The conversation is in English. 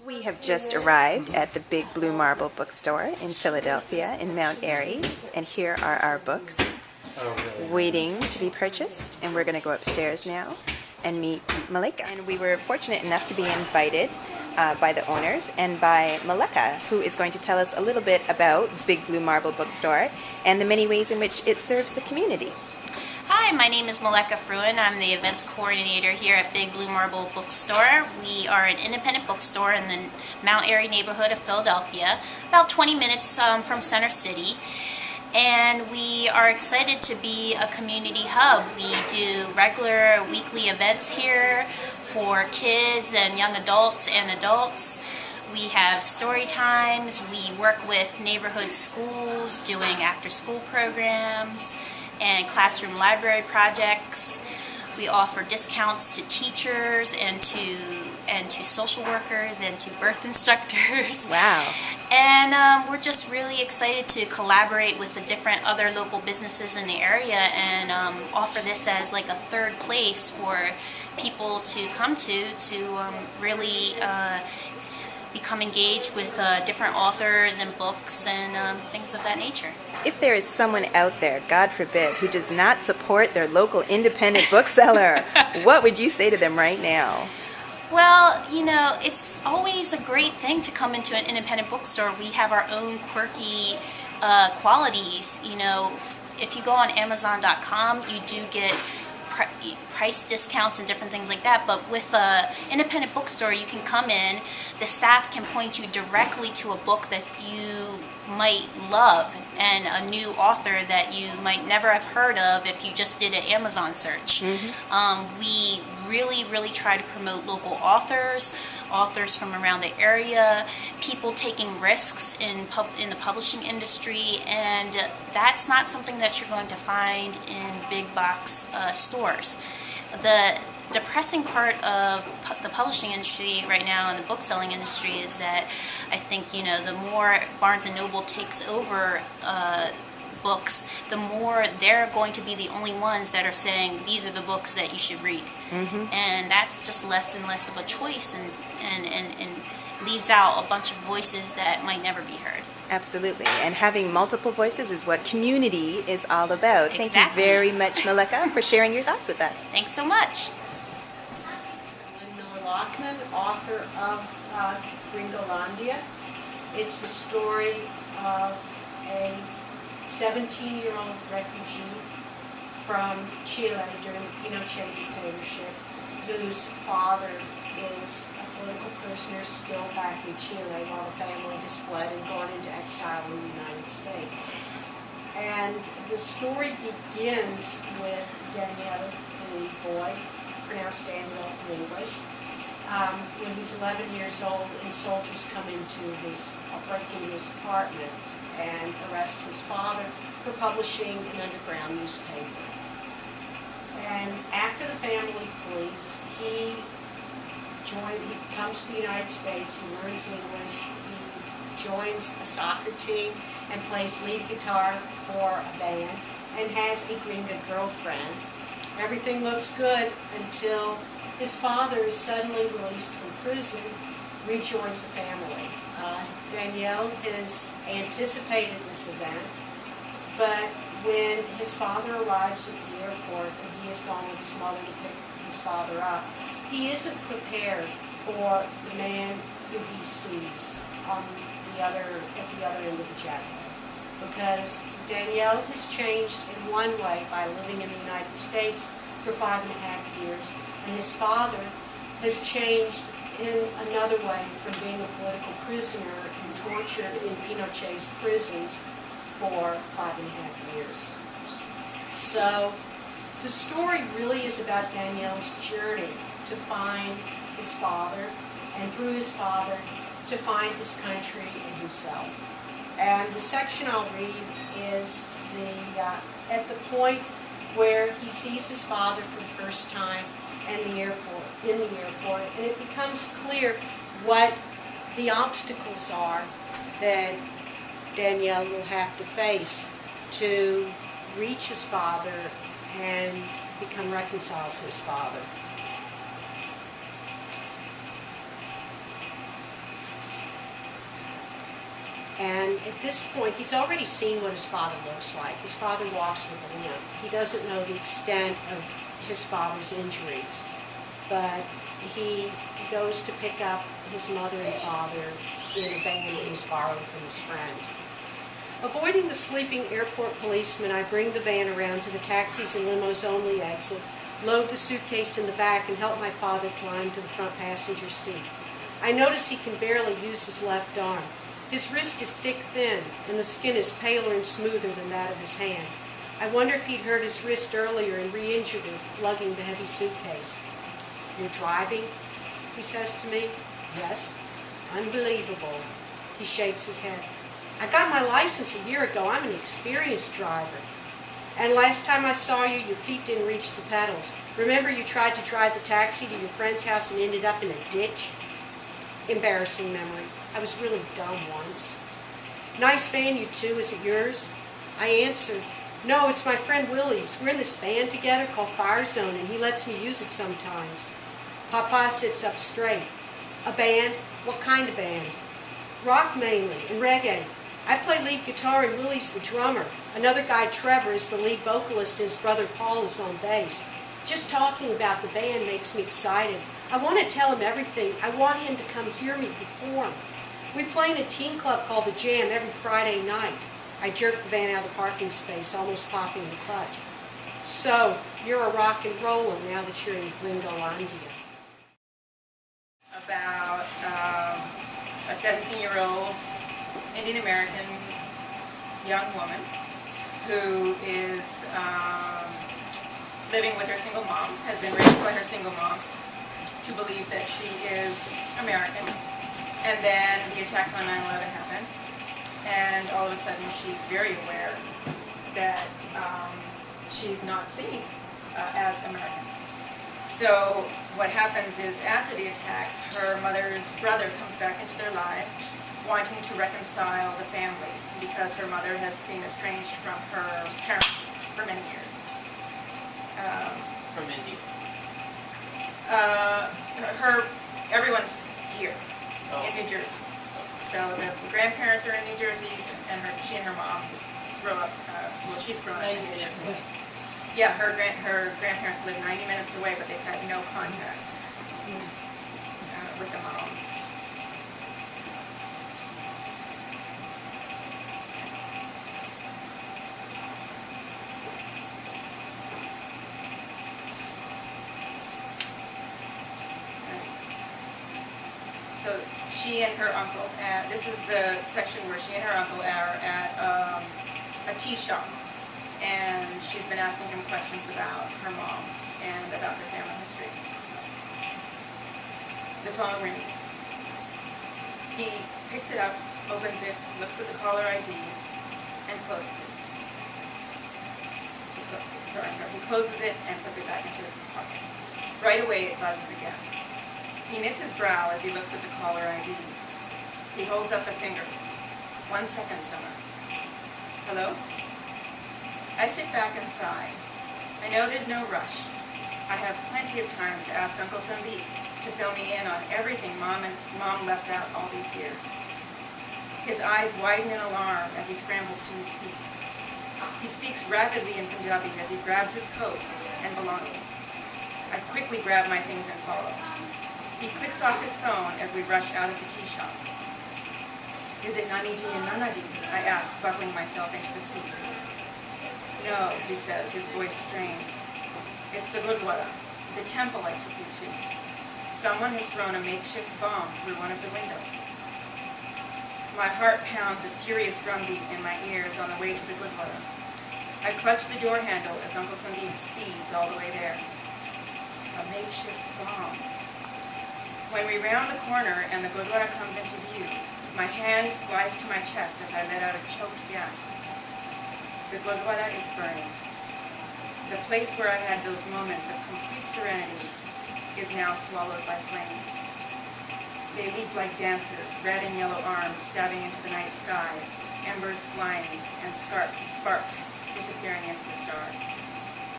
We have just arrived at the Big Blue Marble Bookstore in Philadelphia in Mount Airy, and here are our books waiting to be purchased, and we're going to go upstairs now and meet Malika. And we were fortunate enough to be invited by the owners and by Malika, who is going to tell us a little bit about Big Blue Marble Bookstore and the many ways in which it serves the community. Hi, my name is Malika Fruin. I'm the events coordinator here at Big Blue Marble Bookstore. We are an independent bookstore in the Mount Airy neighborhood of Philadelphia, about 20 minutes from Center City. And we are excited to be a community hub. We do regular weekly events here for kids and young adults and adults. We have story times. We work with neighborhood schools doing after-school programs and classroom library projects. We offer discounts to teachers and to social workers and to birth instructors. Wow. And we're just really excited to collaborate with the different other local businesses in the area and offer this as like a third place for people to come to really become engaged with different authors and books and things of that nature. If there is someone out there, God forbid, who does not support their local independent bookseller, what would you say to them right now? Well, you know, it's always a great thing to come into an independent bookstore. We have our own quirky qualities. You know, if you go on Amazon.com, you do get price discounts and different things like that, but with an independent bookstore you can come in, the staff can point you directly to a book that you might love and a new author that you might never have heard of if you just did an Amazon search. We really try to promote local authors from around the area, people taking risks in the publishing industry, and that's not something that you're going to find in big box stores. The depressing part of the publishing industry right now and the book selling industry is that I think, you know, the more Barnes & Noble takes over books, the more they're going to be the only ones that are saying these are the books that you should read. And that's just less and less of a choice and leaves out a bunch of voices that might never be heard. Absolutely. And having multiple voices is what community is all about. Exactly. Thank you very much, Malika, for sharing your thoughts with us. Thanks so much. Lockman, author of Gringolandia. It's the story of a 17-year-old refugee from Chile during the Pinochet dictatorship, whose father is a political prisoner still back in Chile while the family has fled and gone into exile in the United States. And the story begins with Daniel, the boy, pronounced Daniel in English, when he's 11 years old and soldiers come break into his apartment and arrest his father for publishing an underground newspaper. And after the family flees, he comes to the United States, he learns English, he joins a soccer team and plays lead guitar for a band and has a gringa girlfriend. Everything looks good until his father is suddenly released from prison, rejoins the family. Danielle has anticipated this event, but when his father arrives at the airport and he has gone with his mother to pick his father up, he isn't prepared for the man who he sees at the other end of the jetway. Because Danielle has changed in one way by living in the United States for 5.5 years, and his father has changed in another way from being a political prisoner and tortured in Pinochet's prisons for 5.5 years. So the story really is about Danielle's journey to find his father, and through his father to find his country and himself. And the section I'll read is at the point where he sees his father for the first time in the airport, and it becomes clear what the obstacles are that Danielle will have to face to reach his father and become reconciled to his father. And at this point, he's already seen what his father looks like. His father walks with a limp. He doesn't know the extent of his father's injuries, but he goes to pick up his mother and father in a van he was borrowed from his friend. Avoiding the sleeping airport policeman, I bring the van around to the taxis and limos only exit, load the suitcase in the back, and help my father climb to the front passenger seat. I notice he can barely use his left arm. His wrist is stick-thin, and the skin is paler and smoother than that of his hand. I wonder if he'd hurt his wrist earlier and re-injured it, lugging the heavy suitcase. "You're driving?" he says to me. "Yes." "Unbelievable." He shakes his head. "I got my license a year ago. I'm an experienced driver. And last time I saw you, your feet didn't reach the pedals. Remember you tried to drive the taxi to your friend's house and ended up in a ditch?" Embarrassing memory. I was really dumb once. "Nice van, you two. Is it yours?" I answer, "No, it's my friend Willie's. We're in this band together called Fire Zone, and he lets me use it sometimes." Papa sits up straight. "A band? What kind of band?" "Rock mainly, and reggae. I play lead guitar and Willie's the drummer. Another guy, Trevor, is the lead vocalist and his brother Paul is on bass. Just talking about the band makes me excited. I want to tell him everything. I want him to come hear me perform. We play in a teen club called The Jam every Friday night." I jerk the van out of the parking space, almost popping the clutch. "So, you're a rock and roller now that you're in Gringolandia." About a 17-year-old Indian American young woman who is living with her single mom, has been raised by her single mom to believe that she is American. And then the attacks on 9/11 happened, and all of a sudden she's very aware that she's not seen as American. So what happens is, after the attacks, her mother's brother comes back into their lives, wanting to reconcile the family, because her mother has been estranged from her parents for many years. From India. Everyone's here Oh. in New Jersey. So the grandparents are in New Jersey, and she and her mom grew up. Well, she's grown up in New Jersey. Yeah, her grandparents live 90 minutes away, but they've had no contact with the mom. So she and her uncle, this is the section where she and her uncle are at a tea shop, and she's been asking him questions about her mom and about their family history. The phone rings. He picks it up, opens it, looks at the caller ID, and closes it. He closes it and puts it back into his pocket. Right away it buzzes again. He knits his brow as he looks at the caller ID. He holds up a finger. 1 second, Summer. Hello? I sit back and sigh. I know there's no rush. I have plenty of time to ask Uncle Sandeep to fill me in on everything Mom left out all these years. His eyes widen in alarm as he scrambles to his feet. He speaks rapidly in Punjabi as he grabs his coat and belongings. I quickly grab my things and follow. He clicks off his phone as we rush out of the tea shop. Is it Naniji and Nanaji? I ask, buckling myself into the seat. No, he says, his voice strained. It's the Gurdwara, the temple I took you to. Someone has thrown a makeshift bomb through one of the windows. My heart pounds a furious drumbeat in my ears on the way to the Gurdwara. I clutch the door handle as Uncle Sandeep speeds all the way there. A makeshift bomb. When we round the corner and the Gurdwara comes into view, my hand flies to my chest as I let out a choked gasp. The Gurdwara is burning. The place where I had those moments of complete serenity is now swallowed by flames. They leap like dancers, red and yellow arms stabbing into the night sky, embers flying, and sparks disappearing into the stars.